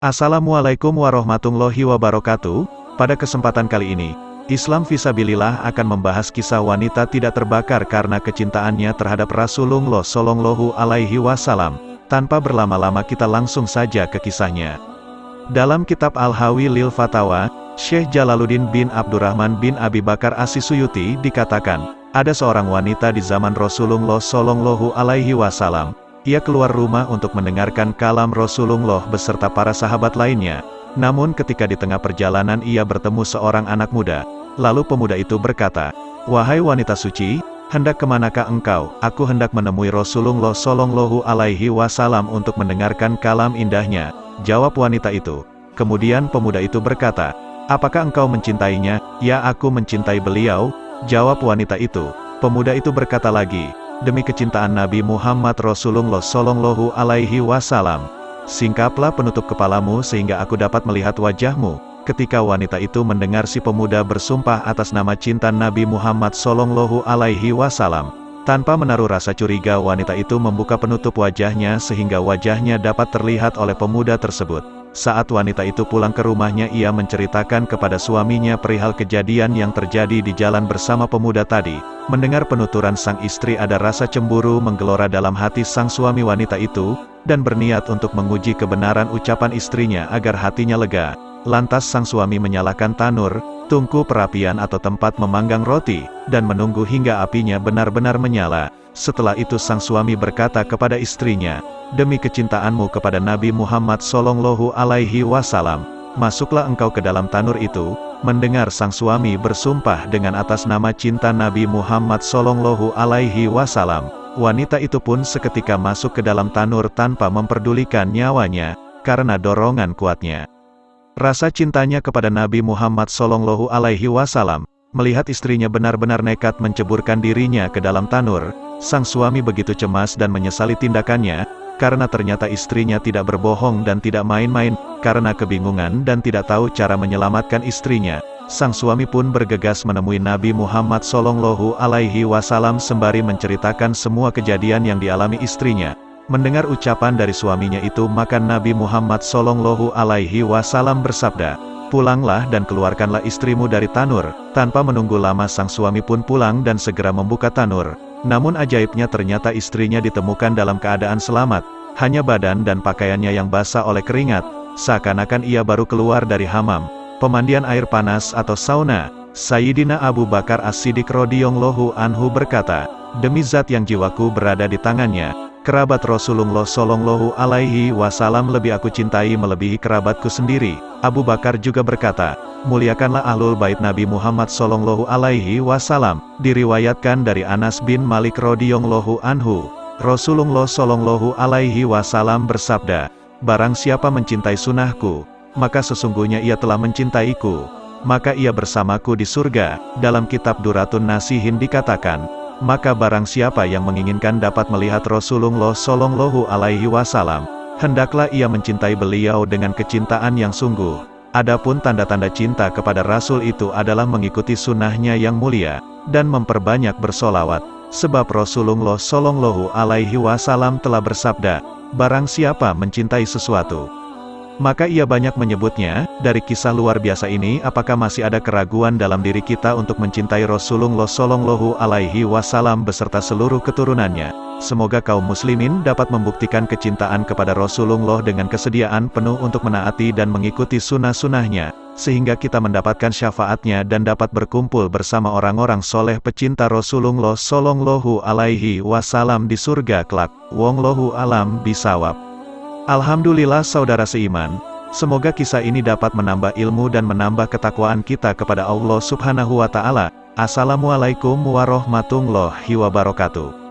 Assalamualaikum warahmatullahi wabarakatuh. Pada kesempatan kali ini, Islam Fisabilillah akan membahas kisah wanita tidak terbakar karena kecintaannya terhadap Rasulullah Shallallahu Alaihi Wasallam. Tanpa berlama-lama kita langsung saja ke kisahnya. Dalam kitab Al-Hawi lil Fatawa, Syekh Jalaluddin bin Abdurrahman bin Abi Bakar As-Suyuti dikatakan, ada seorang wanita di zaman Rasulullah Shallallahu Alaihi Wasallam. Ia keluar rumah untuk mendengarkan kalam Rasulullah beserta para sahabat lainnya. Namun ketika di tengah perjalanan ia bertemu seorang anak muda. Lalu pemuda itu berkata, "Wahai wanita suci, hendak kemanakah engkau?" "Aku hendak menemui Rasulullah Shallallahu Alaihi Wasallam untuk mendengarkan kalam indahnya," jawab wanita itu. Kemudian pemuda itu berkata, "Apakah engkau mencintainya?" "Ya, aku mencintai beliau," jawab wanita itu. Pemuda itu berkata lagi, "Demi kecintaan Nabi Muhammad Rasulullah Shallallahu Alaihi Wasallam, singkaplah penutup kepalamu sehingga aku dapat melihat wajahmu." Ketika wanita itu mendengar si pemuda bersumpah atas nama cinta Nabi Muhammad Shallallahu Alaihi Wasallam, tanpa menaruh rasa curiga wanita itu membuka penutup wajahnya sehingga wajahnya dapat terlihat oleh pemuda tersebut. Saat wanita itu pulang ke rumahnya, ia menceritakan kepada suaminya perihal kejadian yang terjadi di jalan bersama pemuda tadi. Mendengar penuturan sang istri, ada rasa cemburu menggelora dalam hati sang suami wanita itu, dan berniat untuk menguji kebenaran ucapan istrinya agar hatinya lega. Lantas sang suami menyalakan tanur, tungku perapian atau tempat memanggang roti, dan menunggu hingga apinya benar-benar menyala. Setelah itu sang suami berkata kepada istrinya, "Demi kecintaanmu kepada Nabi Muhammad Shallallahu Alaihi Wasallam, masuklah engkau ke dalam tanur itu." Mendengar sang suami bersumpah dengan atas nama cinta Nabi Muhammad Shallallahu Alaihi Wasallam, wanita itu pun seketika masuk ke dalam tanur tanpa memperdulikan nyawanya, karena dorongan kuatnya. Rasa cintanya kepada Nabi Muhammad Shallallahu Alaihi Wasallam, melihat istrinya benar-benar nekat menceburkan dirinya ke dalam tanur, sang suami begitu cemas dan menyesali tindakannya, karena ternyata istrinya tidak berbohong dan tidak main-main. Karena kebingungan dan tidak tahu cara menyelamatkan istrinya, sang suami pun bergegas menemui Nabi Muhammad Shallallahu Alaihi Wasallam sembari menceritakan semua kejadian yang dialami istrinya. Mendengar ucapan dari suaminya itu, maka Nabi Muhammad Shallallahu Alaihi Wasallam bersabda, "Pulanglah dan keluarkanlah istrimu dari tanur." Tanpa menunggu lama sang suami pun pulang dan segera membuka tanur. Namun ajaibnya ternyata istrinya ditemukan dalam keadaan selamat, hanya badan dan pakaiannya yang basah oleh keringat, seakan-akan ia baru keluar dari hamam, pemandian air panas atau sauna. Sayyidina Abu Bakar As-Siddiq radhiyallahu anhu berkata, "Demi zat yang jiwaku berada di tangannya, kerabat Rasulullah Shallallahu Alaihi Wasallam lebih aku cintai melebihi kerabatku sendiri." Abu Bakar juga berkata, "Muliakanlah ahlul bait Nabi Muhammad Shallallahu Alaihi Wasallam." Diriwayatkan dari Anas bin Malik radhiyallahu anhu, Rasulullah Shallallahu Alaihi Wasallam bersabda, "Barang siapa mencintai sunnahku, maka sesungguhnya ia telah mencintaiku, maka ia bersamaku di surga." Dalam kitab Duratun Nasihin dikatakan, maka barang siapa yang menginginkan dapat melihat Rasulullah Shallallahu Alaihi Wasallam, hendaklah ia mencintai beliau dengan kecintaan yang sungguh. Adapun tanda-tanda cinta kepada Rasul itu adalah mengikuti sunnahnya yang mulia, dan memperbanyak bersolawat. Sebab Rasulullah Shallallahu Alaihi Wasallam telah bersabda, barang siapa mencintai sesuatu, maka ia banyak menyebutnya. Dari kisah luar biasa ini, apakah masih ada keraguan dalam diri kita untuk mencintai Rasulullah Shallallahu Alaihi Wasallam beserta seluruh keturunannya? Semoga kaum muslimin dapat membuktikan kecintaan kepada Rasulullah dengan kesediaan penuh untuk menaati dan mengikuti sunnah-sunnahnya, sehingga kita mendapatkan syafaatnya dan dapat berkumpul bersama orang-orang soleh pecinta Rasulullah Shallallahu Alaihi Wasallam di surga kelak. Wallahu a'lam bishawab. Alhamdulillah saudara seiman, semoga kisah ini dapat menambah ilmu dan menambah ketakwaan kita kepada Allah Subhanahu wa Ta'ala. Assalamualaikum warahmatullahi wabarakatuh.